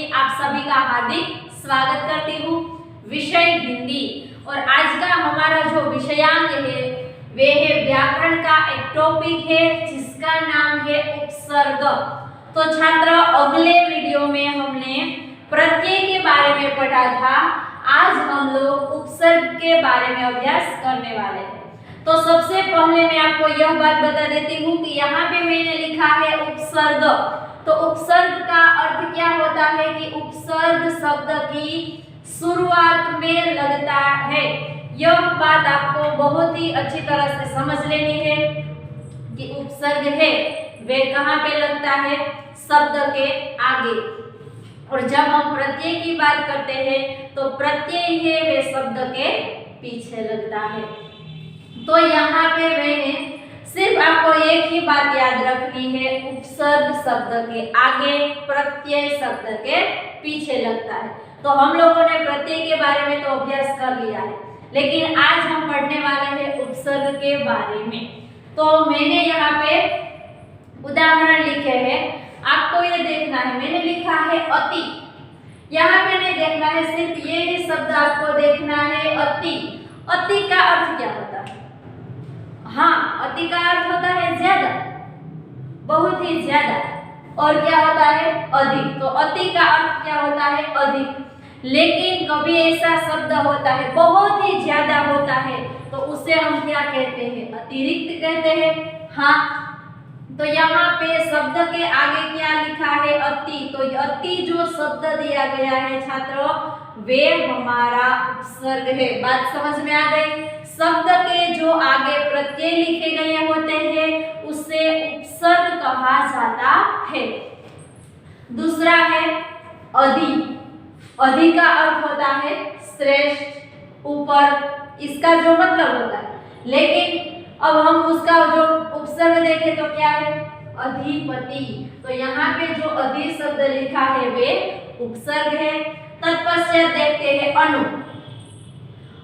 में आप सभी का हार्दिक स्वागत करती हूँ। विषय हिंदी और आज का हमारा जो विषयांक है वे है व्याकरण का एक टॉपिक है जिसका नाम है उपसर्ग। तो छात्र अगले वीडियो में हमने प्रत्यय के बारे में पढ़ा था, आज हम लोग उपसर्ग के बारे में अभ्यास करने वाले हैं। तो सबसे पहले मैं आपको यह बात बता देती हूँ कि यहाँ पे मैंने लिखा है उपसर्ग। तो उपसर्ग का अर्थ क्या होता है कि उपसर्ग शब्द की शुरुआत में लगता है। यह बात आपको बहुत ही अच्छी तरह से समझ लेनी है कि उपसर्ग है वे कहाँ पे लगता है, शब्द के आगे। और जब हम प्रत्यय की बात करते हैं तो प्रत्यय है वे शब्द के पीछे लगता है। तो यहाँ पे मैंने सिर्फ आपको एक ही बात याद रखनी है, उपसर्ग शब्द के आगे, प्रत्यय शब्द के पीछे लगता है। तो हम लोगों ने प्रत्यय के बारे में तो अभ्यास कर लिया है, लेकिन आज हम पढ़ने वाले हैं उपसर्ग के बारे में। तो मैंने यहाँ पे उदाहरण लिखे हैं, आपको ये देखना है। मैंने लिखा है अति, यहाँ पे नहीं देखना है, सिर्फ ये ही शब्द आपको देखना है अति। अति का अर्थ क्या होता है? हाँ, अति का अर्थ होता है ज्यादा, बहुत ही ज्यादा। और क्या होता है? अधिक। तो अति का अर्थ क्या होता है? अधिक। लेकिन कभी ऐसा शब्द होता है बहुत ही ज्यादा होता है तो उसे हम क्या कहते हैं? अतिरिक्त कहते हैं। हाँ, तो यहाँ पे शब्द के आगे क्या लिखा है? अति। तो अति जो शब्द दिया गया है छात्रों, वे हमारा उपसर्ग है। बात समझ में आ गई? शब्द के जो आगे प्रत्यय लिखे गए होते हैं उसे उपसर्ग कहा जाता है। दूसरा है अधि। अधि का अर्थ होता है श्रेष्ठ, ऊपर, इसका जो मतलब होता है। लेकिन अब हम उसका जो उपसर्ग देखें तो क्या है? अधिपति। तो यहाँ पे जो अधि शब्द लिखा है वे उपसर्ग है। तत्पश्चात देखते हैं अनु।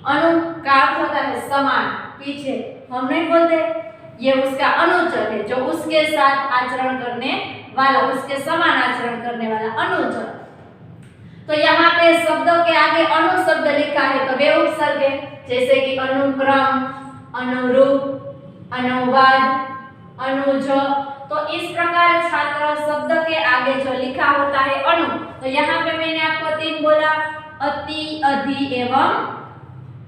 अनु का अर्थ होता है समान, पीछे। हम नहीं बोलते, ये उसका अनुचर है, जो उसके साथ आचरण करने वाला, उसके समान आचरण करने वाला अनुचर। तो यहाँ पे शब्दों के आगे अनु शब्द लिखा है तो वे उपसर्ग है, जैसे कि अनुक्रम, अनुरूप, अनुवाद, अनुज। तो इस प्रकार छात्र शब्द के आगे जो लिखा होता है अनु, तो यहाँ पे मैंने आपको तीन बोला, अति, अधि एवं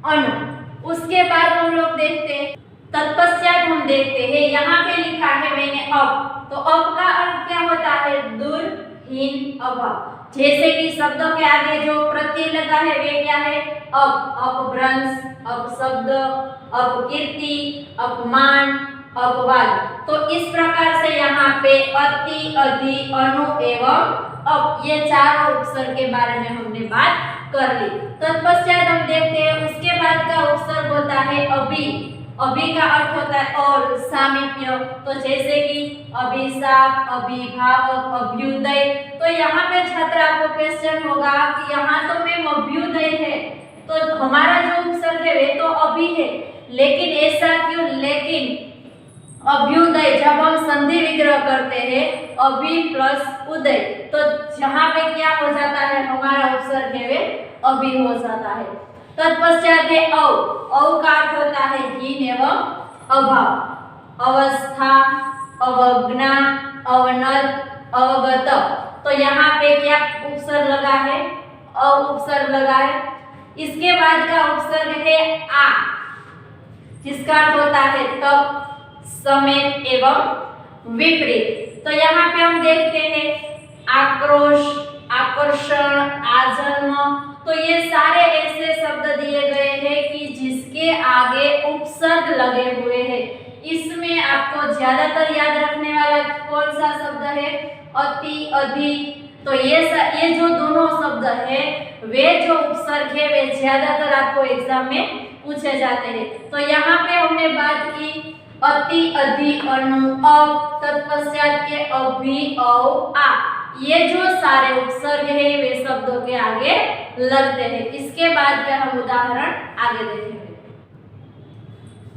अनु। उसके बाद हम लोग देखते हैं, तत्पश्चात हम देखते हैं, यहाँ पे लिखा है मैंने अब। तो अब का अर्थ क्या होता है? दूर, हीन, अभाव। जैसे कि शब्दों के आगे जो प्रत्यय लगा है वे क्या है? अब, अपभ्रंश, अपशब्द, अपकीर्ति, अपमान, अपवाद। तो इस प्रकार से यहाँ पे अति, अधि, अनु एवं अब, ये चारों उपसर्ग के बारे में हमने बात कर ली। तत्पश्चात हम देखते हैं उसके बाद का उपसर्ग होता है अभि। अभि का अर्थ होता है और, सामीप्य। तो जैसे कि अभिशाप, अभिभावक, अभ्युदय। तो यहाँ पे छात्र आपको क्वेश्चन होगा कि यहाँ तो मैम अभ्युदय है, तो हमारा जो उपसर्ग है वे तो अभि है, लेकिन ऐसा क्यों? लेकिन अभ्युदय जब हम संधि विग्रह करते हैं अभि प्लस उदय, तो जहाँ पे क्या हो जाता है? हमारा उपसर्ग है वे अभि हो जाता है। तत्पश्चात है औ। औ का अर्थ होता है हीन एवं अभाव, अवस्था, अवज्ञा, अवनत, अवगत। तो यहाँ पे क्या उपसर्ग लगा है? अ उपसर्ग लगा है। इसके बाद का उपसर्ग है आ, जिसका अर्थ होता है तप, समेत एवं विपरीत। तो यहाँ पे हम देखते हैं आक्रोश, आकर्षण, आजन्म। तो ये सारे ऐसे शब्द दिए गए हैं कि जिसके आगे उपसर्ग लगे हुए हैं। इसमें आपको ज्यादातर याद रखने वाला कौन सा शब्द है? अति, अधि। तो ये जो दोनों शब्द है वे जो उपसर्ग है वे ज्यादातर आपको एग्जाम में पूछे जाते हैं। तो यहाँ पे हमने बात की अति, अधि, अनु, अब, तत्पश्चात के अभि, औ, आ। ये जो सारे उपसर्ग है वे शब्दों के आगे लगते हैं। इसके बाद का हम उदाहरण आगे देखेंगे।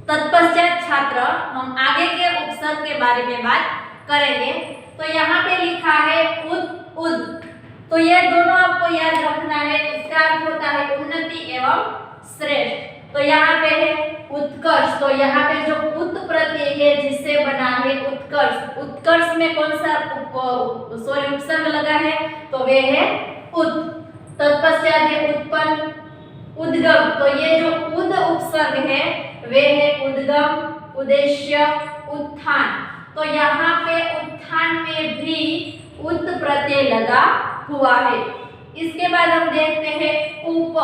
तत्पश्चात छात्र हम आगे के उपसर्ग के बारे में बात करेंगे। तो यहाँ पे लिखा है उद, उद। तो तो ये दोनों आपको याद रखना है। इसका अर्थ होता है उन्नति एवं श्रेष्ठ। तो यहाँ पे है उत्कर्ष, तो यहाँ पे जो उत प्रत्यय है जिससे बना है उत्कर्ष, उत्कर्ष में कौन सा उपसर्ग लगा है, तो वे है उत। तत्पश्चात है उत्पन्न, उद्गम, तो ये जो उद उपसर्ग है वे है उद्गम, उद्देश्य, उत्थान। तो यहाँ पे उत्थान में भी उत प्रत्यय लगा हुआ है। इसके बाद हम देखते हैं उप।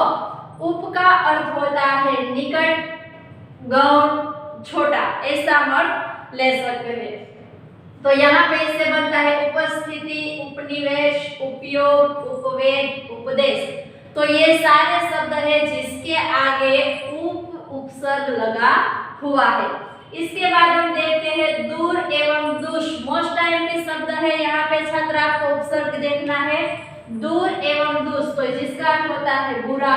उप का अर्थ होता है निकट, गौण, छोटा, ऐसा हम अर्थ ले सकते हैं। तो यहाँ पे इससे बनता है उपस्थिति, उपनिवेश, उपयोग, उपवेद, उपदेश। तो ये सारे शब्द है जिसके आगे उप उपसर्ग लगा हुआ है। इसके बाद हम देखते हैं दूर एवं दुष, मोस्ट टाइमली शब्द है। यहाँ पे छात्र आपको उपसर्ग देखना है, दूर एवं दुष, तो जिसका अर्थ होता है बुरा,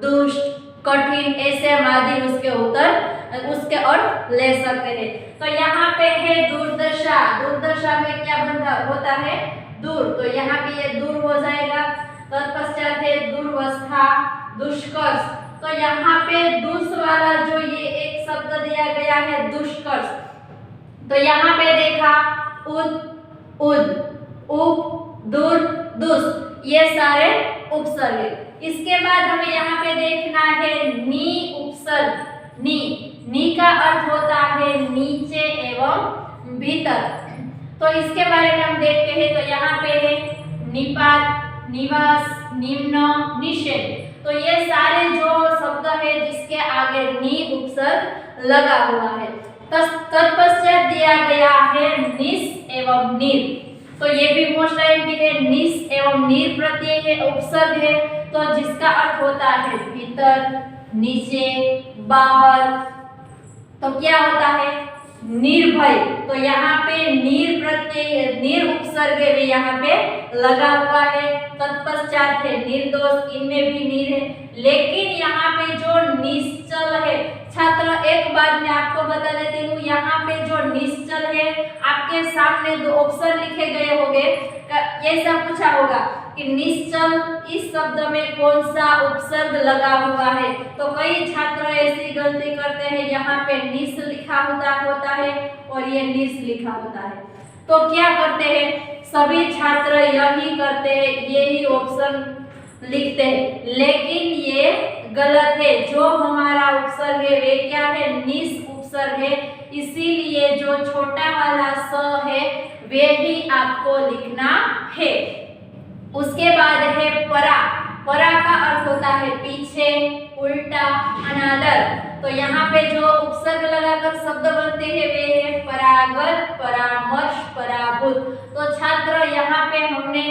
दुष्ट, कठिन, ऐसे हम आदि उसके अर्थ ले सकते हैं। तो यहाँ पे है दुर्दशा, दुर्दशा में क्या बनता होता है, दूर, तो यहाँ पे ये दूर हो जाएगा। तत्पश्चात है दुर्वस्था, दुष्कर्ष, तो यहाँ पे दुष वाला जो ये एक शब्द दिया गया है दुष्कर्ष, तो यहाँ पे देखा उद, उद, उप, दूर, दुष, ये सारे उपसर्ग। इसके बाद हमें यहाँ पे देखना है नी उपसर्ग। नी का अर्थ होता है नीचे एवं भीतर। तो इसके बारे में हम देखते हैं। तो यहाँ पे है निपात, निवास, निम्न, निषेध। तो ये सारे जो शब्द है जिसके आगे नी उपसर्ग लगा हुआ है। तत्पश्चात दिया गया है निस एवं नीर। तो ये भी मोस्ट टाइम भी है, निस एवं नीर प्रत्यय है, उपसर्ग है। तो जिसका अर्थ होता है भीतर, नीचे, बाहर। तो क्या होता है निर्भय। तो यहाँ पे नीर प्रत्यय, नीर उपसर्ग भी यहाँ पे लगा हुआ है। तत्पश्चात है निर्दोष, इनमें भी नीर है। लेकिन यहाँ पे जो निश्चल है, छात्र एक बात मैं आपको बता देती हूँ, यहाँ पे जो निश्चल है आपके सामने दो ऑप्शन लिखे गए होंगे, ऐसा पूछा होगा कि निश्चल इस शब्द में कौन सा उपसर्ग लगा हुआ है। तो कई छात्र ऐसी गलती करते हैं, यहाँ पे निस लिखा होता है और ये निस लिखा होता है। तो क्या करते हैं सभी छात्र यही करते हैं, यही ऑप्शन लिखते हैं, लेकिन ये गलत है। जो हमारा उपसर्ग है वे क्या है, निस उपसर्ग है। इसीलिए जो छोटा वाला स है वे ही आपको लिखना है। उसके बाद है परा। परा का अर्थ होता है पीछे, उल्टा, अनादर। तो यहाँ पे जो उपसर्ग लगाकर शब्द बनते हैं वे है परागत, परामर्श, पराभूत। तो छात्र यहाँ पे हमने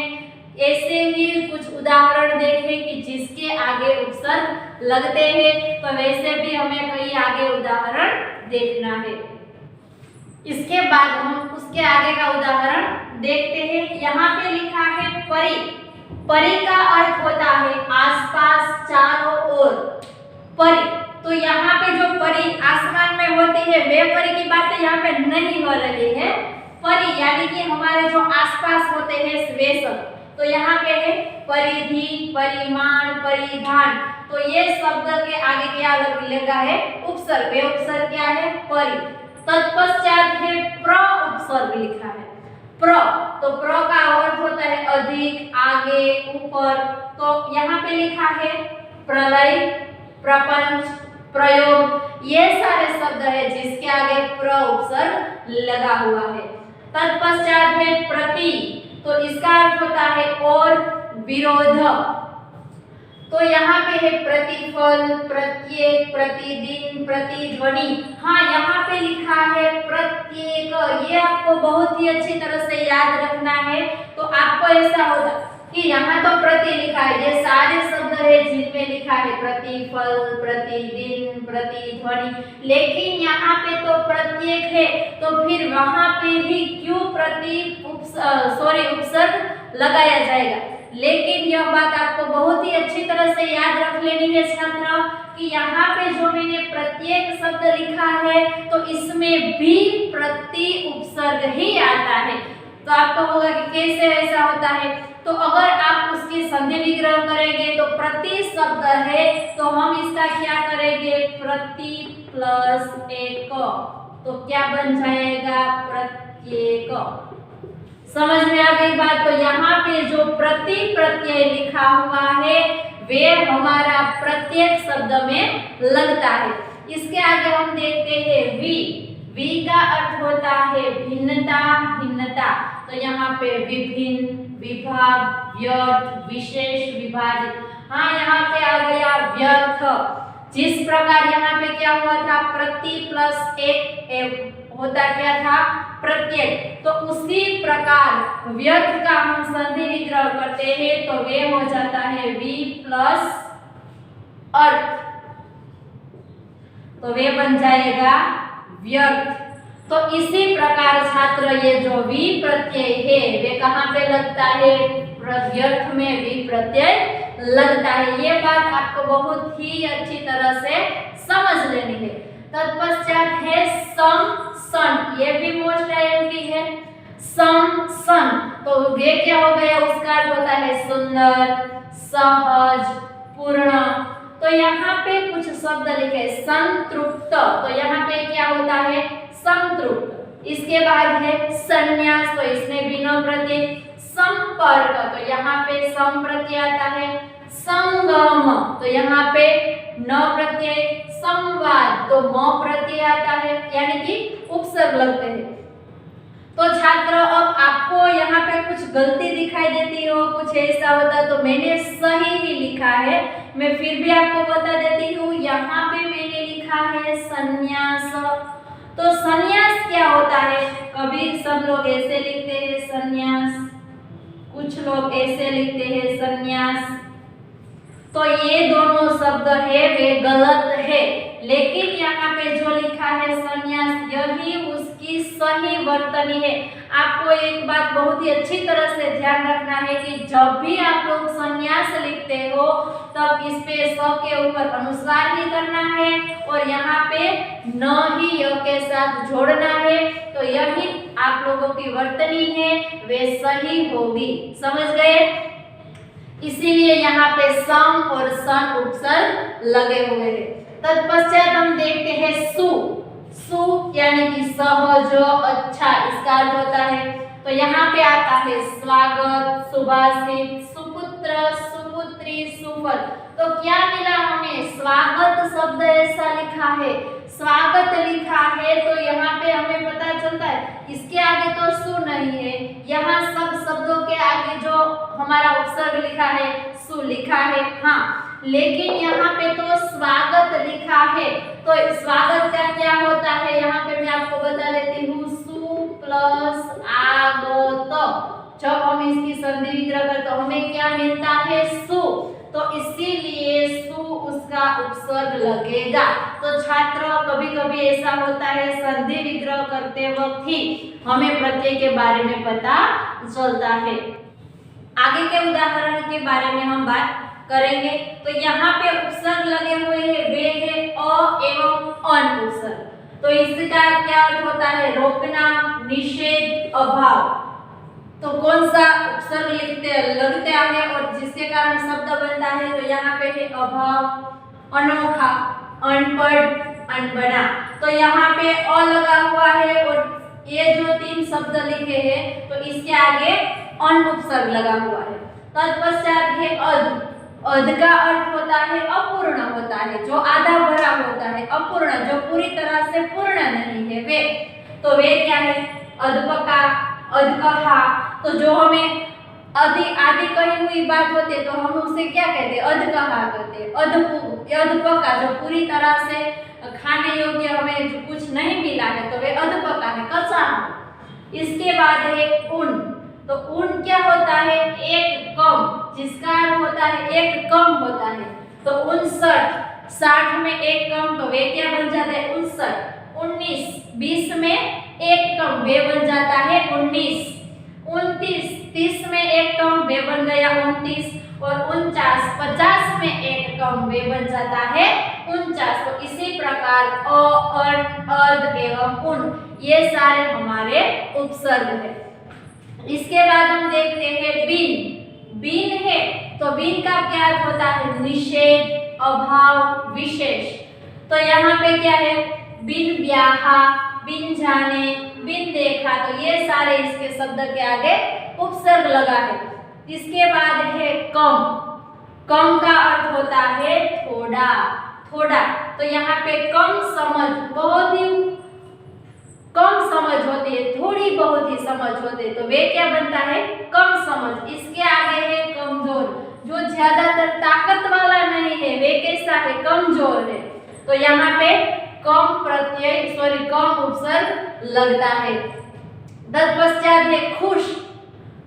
ऐसे ही कुछ उदाहरण देखे कि जिसके आगे उपसर्ग लगते हैं, तो वैसे भी हमें कई आगे उदाहरण देखना है। इसके बाद हम उसके आगे का उदाहरण देखते हैं। यहाँ पे लिखा है परी। परी का अर्थ होता है आसपास, चारों ओर, परी। तो यहाँ पे जो परी आसमान में होती है वे परी की बातें यहाँ पे नहीं हो रही है। परी यानी कि हमारे जो आसपास होते हैं वे सब। तो यहाँ पे है परिधि, परिमाण, परिधान। तो ये शब्द के आगे क्या लगा है, उपसर्ग। वे उपसर्ग क्या है, परी। तत्पश्चात है प्र उपसर्ग लिखा है, प्र। तो प्र का अर्थ होता है अधिक, आगे, ऊपर। तो यहाँ पे लिखा है प्रलय, प्रपंच, प्रयोग। ये सारे शब्द है जिसके आगे प्र उपसर्ग लगा हुआ है। तत्पश्चात है प्रति। तो इसका अर्थ होता है और, विरोध। तो यहाँ पे है प्रतिफल, प्रत्येक, प्रतिदिन, प्रतिध्वनि। हाँ, यहाँ पे लिखा है प्रत्येक। ये आपको बहुत ही अच्छी तरह से याद रखना है। तो आपको ऐसा होगा कि यहाँ तो प्रति लिखा है, ये सारे शब्द है जिनमें लिखा है प्रतिफल, प्रतिदिन, प्रतिध्वनि, लेकिन यहाँ पे तो प्रत्येक है। तो फिर वहां पे भी क्यों उपसर्ग लगाया जाएगा। लेकिन यह बात आपको बहुत ही अच्छी तरह से याद रख लेनी है छात्र कि यहाँ पे जो मैंने प्रत्येक शब्द लिखा है तो इसमें भी प्रति उपसर्ग ही आता है। तो आपको होगा कि कैसे ऐसा होता है। तो अगर आप संधि विग्रह करेंगे तो प्रति शब्द है तो हम इसका क्या करेंगे, प्रति प्लस एक, तो क्या बन जाएगा, प्रत्येक। समझ में आ गई बात। तो यहाँ पे जो प्रति प्रत्यय लिखा हुआ है वे हमारा प्रत्येक शब्द में लगता है। इसके आगे हम देखते हैं वी। वी का अर्थ होता है भिन्नता, भिन्नता। तो यहाँ पे विभिन्न, विभाग, व्यर्थ, विशेष, विभाजित। हाँ, यहाँ पे आ गया व्यर्थ। जिस प्रकार यहाँ पे क्या हुआ था, प्रति प्लस एक होता क्या था, प्रत्येक। तो उसी प्रकार व्यर्थ का हम संधि विग्रह करते हैं तो वे हो जाता है वी प्लस अर्थ, तो वे बन जाएगा व्यर्थ। तो इसी प्रकार छात्र ये जो वी प्रत्यय है वे कहाँ पे लगता है, व्यर्थ में वी प्रत्यय लगता है। ये बात आपको बहुत ही अच्छी तरह से समझ लेनी है। तत्पश्चात है सम, सन। ये भी मोस्ट आईएमपी है, सम, सन। तो वे क्या हो गया, उसका अर्थ होता है सुंदर, सहज, पूर्ण। तो यहाँ पे कुछ शब्द लिखे संतृप्त, तो यहाँ पे क्या होता है, संतृप्त। इसके बाद है संन्यास, तो इसमें बिना प्रत्यय। संपर्क, तो यहाँ पे सम प्रत्यय आता है। संगम, तो यहाँ पे न प्रत्यय। संवाद, तो म प्रत्यय आता है, यानी कि उपसर्ग लगते हैं। तो छात्र अब आपको यहाँ पे कुछ गलती दिखाई देती हो, कुछ ऐसा होता तो मैंने सही ही लिखा है, मैं फिर भी आपको बता देती हूँ। यहाँ पे मैंने लिखा है संन्यास। तो संन्यास क्या होता है, कभी सब लोग ऐसे लिखते हैं संन्यास, कुछ लोग ऐसे लिखते हैं संन्यास। तो ये दोनों शब्द है वे गलत है, लेकिन यहाँ पे जो लिखा है संन्यास यही उसकी सही वर्तनी है। आपको एक बात बहुत ही अच्छी तरह से ध्यान रखना है कि जब भी आप लोग संन्यास लिखते हो तब इस पे स के ऊपर अनुस्वार ही करना है और यहाँ पे न ही य के साथ जोड़ना है। तो यही आप लोगों की वर्तनी है वे सही होगी। समझ गए? इसीलिए यहाँ पे सम और सन उपसर्ग लगे हुए हैं। तत्पश्चात हम देखते हैं सु। सु यानी कि सहज, अच्छा, इसका अर्थ होता है। तो यहाँ पे आता है स्वागत, सुभाषित, सुपुत्र, सुपुत्री, सुफल। तो क्या मिला हमें, स्वागत शब्द ऐसा लिखा है, स्वागत लिखा है, तो यहाँ पे हमें पता चलता है इसके आगे तो सु नहीं है, यहाँ सब शब्दों के आगे जो हमारा उपसर्ग लिखा है सु लिखा है। हाँ, लेकिन यहाँ पे तो स्वागत लिखा है, तो स्वागत का क्या होता है, यहाँ पे मैं आपको बता देती हूँ, सु प्लस आगत। जब हम इसकी संधि विग्रह करते तो हमें क्या मिलता है, सु। तो इसीलिए सु उसका उपसर्ग लगेगा। तो छात्र कभी कभी ऐसा होता है संधि विग्रह करते वक्त ही हमें प्रत्यय के बारे में पता चलता है। आगे के उदाहरण के बारे में हम बात करेंगे। तो यहाँ पे उपसर्ग लगे हुए हैं, वे है अ एवं अन उपसर्ग। तो इसका क्या अर्थ होता है, रोकना, निषेध, अभाव। तो कौन सा उपसर्ग लगते हैं और जिसके कारण शब्द बनता है, तो यहाँ पे है अभाव, अनोखा, अनपढ़, अनबना। तो यहाँ पे अ लगा हुआ है और ये जो तीन शब्द लिखे हैं तो इसके आगे अन उपसर्ग लगा हुआ है। तत्पश्चात है अध। अध का अर्थ होता है अपूर्ण होता है, जो आधा भरा होता है, अपूर्ण, जो पूरी तरह से पूर्ण नहीं है वे। तो वे क्या है, अधपका, अधकहा। तो जो हमें आदि कही हुई बात होती है तो हम उसे क्या कहते हैं, अधकहा कहते हैं। अधपका, जो पूरी तरह से खाने योग्य हमें जो कुछ नहीं मिला है तो वे अधपका है, कच्चा। इसके बाद है उन। तो उन क्या होता है, एक कम, जिसका अर्थ होता है एक कम होता है। तो 59, 60 में एक कम, तो वे क्या बन जाता है, 59। 19, 20 में एक कम, वे बन जाता है 19। 29, 30 में एक कम, वे बन गया 29। और 49, 50 में एक कम, वे बन जाता है 49। तो इसी प्रकार अ, अन, अध एवं उन ये सारे हमारे उपसर्ग है। इसके बाद हम देखते हैं बिन। बिन है तो बिन का क्या अर्थ होता है? निषेध, अभाव, विशेष। तो यहाँ पे क्या है? बिन ब्याहा, बिन जाने, बिन देखा, तो ये सारे इसके शब्द के आगे उपसर्ग लगा है। इसके बाद है कम। कम का अर्थ होता है थोड़ा, थोड़ा। तो यहाँ पे कम समझ, बहुत ही कम समझ होती है, थोड़ी बहुत ही समझ होती है, तो वे क्या बनता है? कम समझ। इसके आगे है कमजोर, जो ज्यादातर ताकत वाला नहीं है, वे कैसा है? कमजोर है। तो यहाँ पे कम प्रत्यय कम उपसर्ग लगता है। तत्पश्चात है खुश।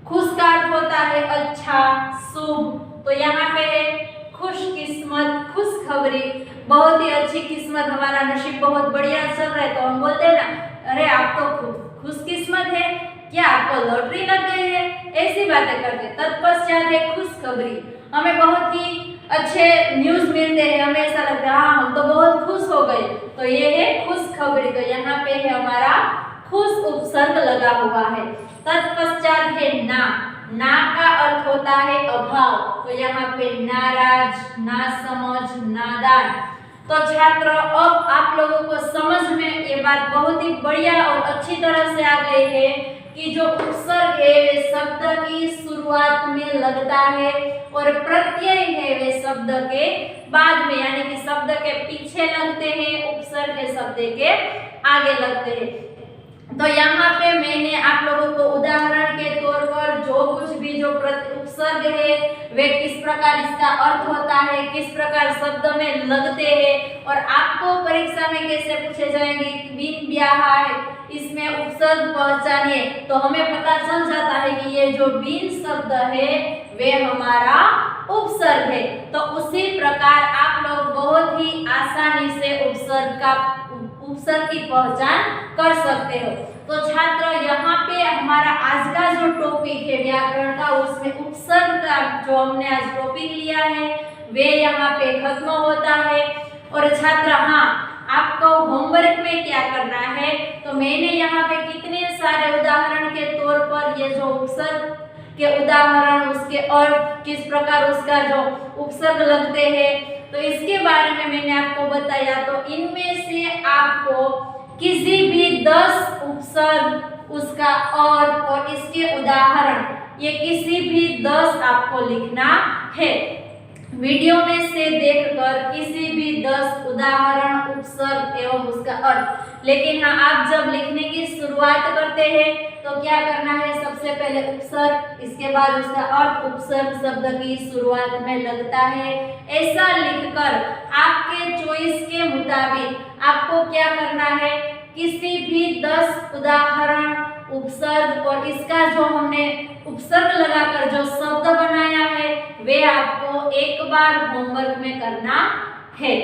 खुश का अर्थ होता है अच्छा, शुभ। तो यहाँ पे है खुश किस्मत, खुशखबरी, बहुत ही अच्छी किस्मत, हमारा नसीब बहुत बढ़िया चल रहा है। तो हम बोलते हैं ना, अरे आप तो खुशकिस्मत है, क्या आपको लॉटरी लग गई है? ऐसी बातें करते। तत्पश्चात है खुशखबरी, हमें बहुत ही अच्छे न्यूज मिलते हैं, हमें ऐसा लगता है हाँ हम तो बहुत खुश हो गए, तो ये है खुशखबरी। तो यहाँ पे है हमारा खुश उपसर्ग लगा हुआ है। तत्पश्चात है ना। ना का अर्थ होता है अभाव, तो यहाँ पे नाराज, नासमझ, नादान। तो छात्र अब आप लोगों को समझ में ये बात बहुत ही बढ़िया और अच्छी तरह से आ गई है कि जो उपसर्ग है वे शब्द की शुरुआत में लगता है और प्रत्यय है वे शब्द के बाद में, यानी कि शब्द के पीछे लगते हैं, उपसर्ग है शब्द के आगे लगते हैं। तो यहाँ पे मैंने आप लोगों को उदाहरण के तौर पर जो कुछ भी जो उपसर्ग है वे किस प्रकार इसका अर्थ होता है, किस प्रकार शब्द में लगते हैं, और आपको परीक्षा में कैसे पूछे जाएंगे कि बिन ब्याहा है, इसमें उपसर्ग पहचानिए, तो हमें पता चल जाता है कि ये जो बिन शब्द है वे हमारा उपसर्ग है। तो उसी प्रकार आप लोग बहुत ही आसानी से उपसर्ग की पहचान कर सकते हो। तो छात्र यहाँ पे हमारा आज का जो टॉपिक है व्याकरण का, उसमें उपसर्ग का जो हमने आज टॉपिक लिया है वे यहाँ पे खत्म होता है। और छात्र हाँ, आपको होमवर्क में क्या करना है, तो मैंने यहाँ पे कितने सारे उदाहरण के तौर पर ये जो उपसर्ग के उदाहरण, उसके अर्थ, किस प्रकार उसका जो उपसर्ग लगते हैं, तो इसके बारे में मैंने आपको बताया। तो इनमें से आपको किसी भी 10 उपसर्ग, उसका अर्थ और इसके उदाहरण, ये किसी भी 10 आपको लिखना है। वीडियो में से देखकर किसी भी 10 उदाहरण, उपसर्ग एवं उसका अर्थ। लेकिन हाँ, आप जब लिखने की शुरुआत करते हैं तो क्या करना है? सबसे पहले उपसर्ग, इसके बाद उसका अर्थ। उपसर्ग शब्द की शुरुआत में लगता है, ऐसा लिखकर आपके चॉइस के मुताबिक आपको क्या करना है? किसी भी 10 उदाहरण, उपसर्ग और इसका जो हमने उपसर्ग लगाकर जो शब्द बनाया है वे आपको एक बार होमवर्क में करना है।